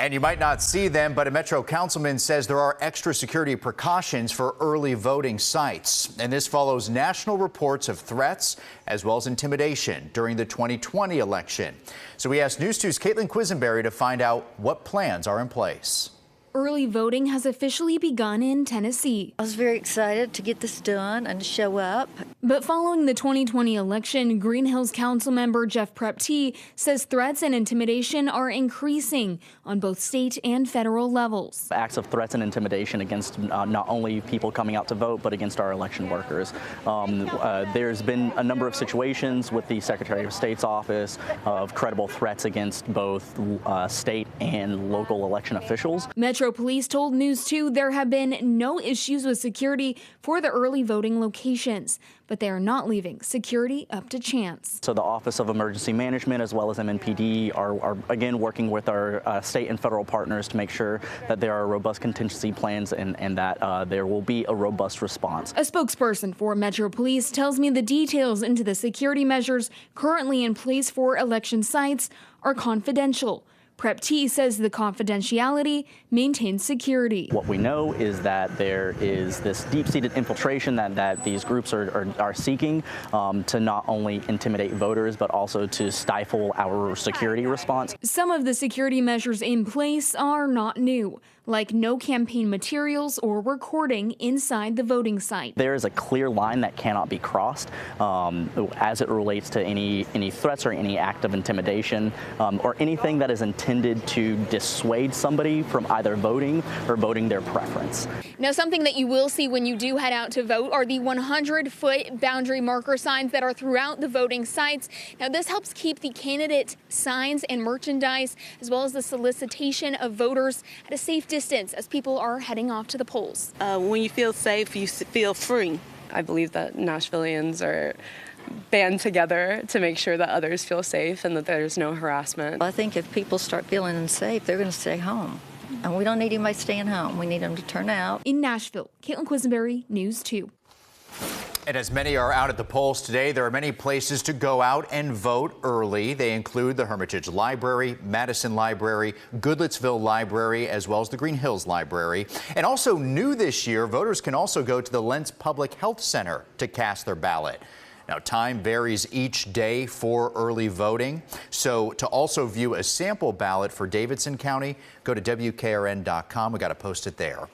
And you might not see them, but a Metro councilman says there are extra security precautions for early voting sites. And this follows national reports of threats as well as intimidation during the 2020 election. So we asked News 2's Caitlin Quisenberry to find out what plans are in place. Early voting has officially begun in Tennessee. I was very excited to get this done and to show up. But following the 2020 election, Green Hills Council member Jeff Prepti says threats and intimidation are increasing on both state and federal levels. Acts of threats and intimidation against not only people coming out to vote, but against our election workers. There's been a number of situations with the Secretary of State's office of credible threats against both state and local election officials. Metro Police told News 2 there have been no issues with security for the early voting locations, but they are not leaving security up to chance. So the Office of Emergency Management as well as MNPD are again working with our state and federal partners to make sure that there are robust contingency plans and that there will be a robust response. A spokesperson for Metro Police tells me the details into the security measures currently in place for election sites are confidential. Prepti says the confidentiality maintains security. What we know is that there is this deep-seated infiltration that these groups are seeking to not only intimidate voters, but also to stifle our security response. Some of the security measures in place are not new, like no campaign materials or recording inside the voting site. There is a clear line that cannot be crossed as it relates to any threats or any act of intimidation or anything that is intended to dissuade somebody from either voting or voting their preference. Now, something that you will see when you do head out to vote are the 100-foot boundary marker signs that are throughout the voting sites. Now, this helps keep the candidate signs and merchandise, as well as the solicitation of voters, at a safe distance as people are heading off to the polls. When you feel safe, you feel free. I believe that Nashvillians are band together to make sure that others feel safe and that there's no harassment. I think if people start feeling unsafe, they're going to stay home. And we don't need anybody staying home. We need them to turn out. In Nashville, Caitlin Quisenberry, News 2. And as many are out at the polls today, there are many places to go out and vote early. They include the Hermitage Library, Madison Library, Goodlettsville Library, as well as the Green Hills Library. And also new this year, voters can also go to the Lentz Public Health Center to cast their ballot. Now, time varies each day for early voting. So to also view a sample ballot for Davidson County, go to WKRN.com. We got to post it there.